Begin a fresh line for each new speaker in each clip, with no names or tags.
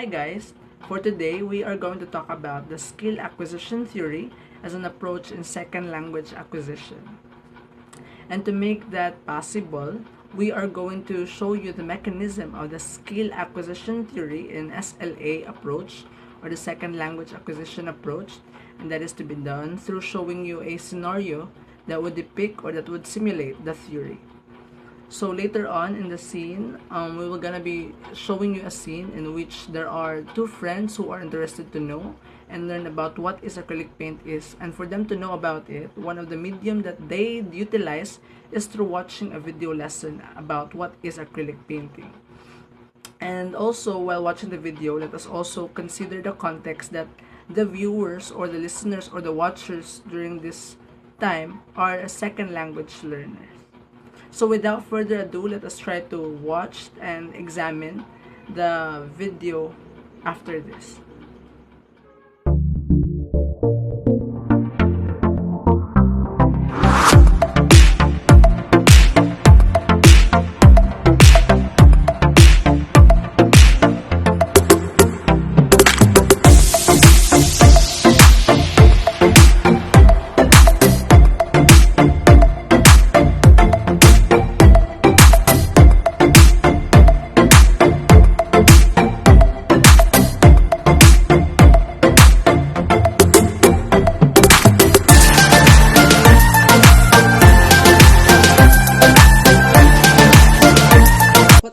Hi guys! For today, we are going to talk about the skill acquisition theory as an approach in second language acquisition. And to make that possible, we are going to show you the mechanism of the skill acquisition theory in SLA approach, or the second language acquisition approach, and that is to be done through showing you a scenario that would depict or that would simulate the theory. So later on in the scene, we will gonna be showing you a scene in which there are two friends who are interested to know and learn about what is acrylic paint is. And for them to know about it, one of the medium that they utilize is through watching a video lesson about what is acrylic painting. And also, while watching the video, let us also consider the context that the viewers or the listeners or the watchers during this time are a second language learners. So without further ado, let us try to watch and examine the video after this.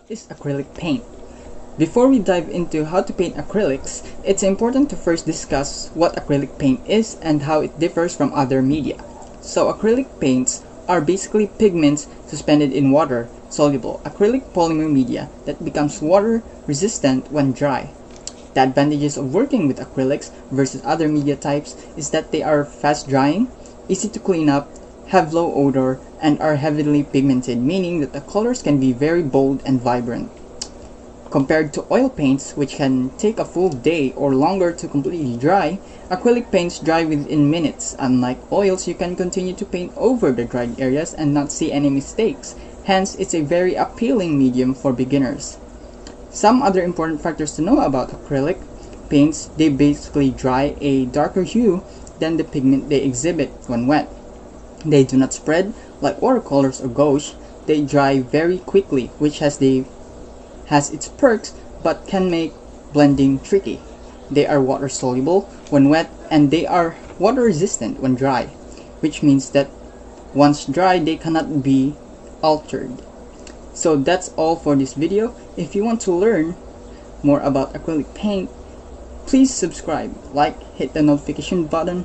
Is acrylic paint. Before we dive into how to paint acrylics, it's important to first discuss what acrylic paint is and how it differs from other media. So acrylic paints are basically pigments suspended in water, soluble acrylic polymer media that becomes water resistant when dry. The advantages of working with acrylics versus other media types is that they are fast drying, easy to clean up, have low odor, and are heavily pigmented, meaning that the colors can be very bold and vibrant. Compared to oil paints, which can take a full day or longer to completely dry, acrylic paints dry within minutes. Unlike oils, you can continue to paint over the dried areas and not see any mistakes. Hence, it's a very appealing medium for beginners. Some other important factors to know about acrylic paints: they basically dry a darker hue than the pigment they exhibit when wet. They do not spread like watercolors or gouache. They dry very quickly, which has its perks but can make blending tricky. They are water soluble when wet and they are water resistant when dry, which means that once dry they cannot be altered. So that's all for this video. If you want to learn more about acrylic paint, please subscribe, like, hit the notification button,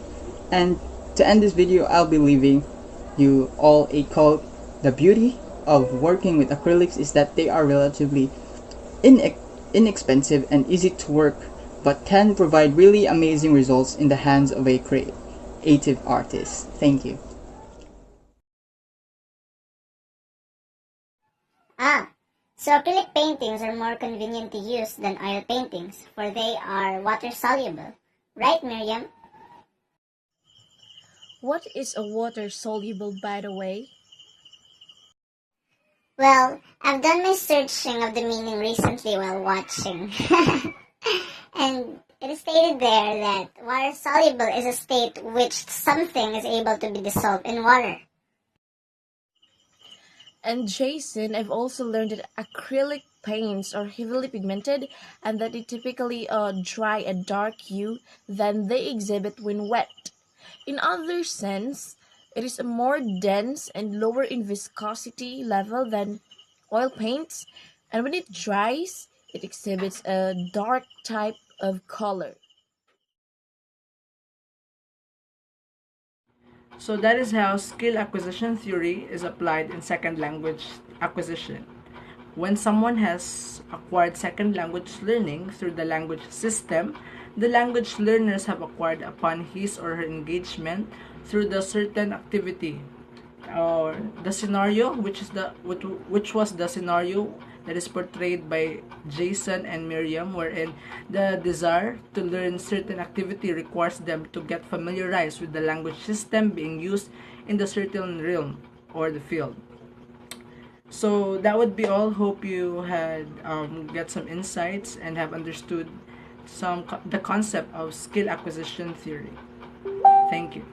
and to end this video, I'll be leaving you all a quote. The beauty of working with acrylics is that they are relatively inexpensive and easy to work, but can provide really amazing results in the hands of a creative artist. Thank you.
So acrylic paintings are more convenient to use than oil paintings, for they are water soluble. Right, Meriam?
What is a water soluble, by the way?
Well, I've done my searching of the meaning recently while watching. And it is stated there that water soluble is a state which something is able to be dissolved in water.
And Jason, I've also learned that acrylic paints are heavily pigmented and that they typically dry a dark hue than they exhibit when wet. In other sense, it is a more dense and lower in viscosity level than oil paints, and when it dries, it exhibits a dark type of color.
So that is how skill acquisition theory is applied in second language acquisition. When someone has acquired second language learning through the language system, the language learners have acquired upon his or her engagement through the certain activity or the scenario, which was the scenario that is portrayed by Jayson and Meriam, wherein the desire to learn certain activity requires them to get familiarized with the language system being used in the certain realm or the field. So that would be all. Hope you had get some insights and have understood the concept of skill acquisition theory. Thank you.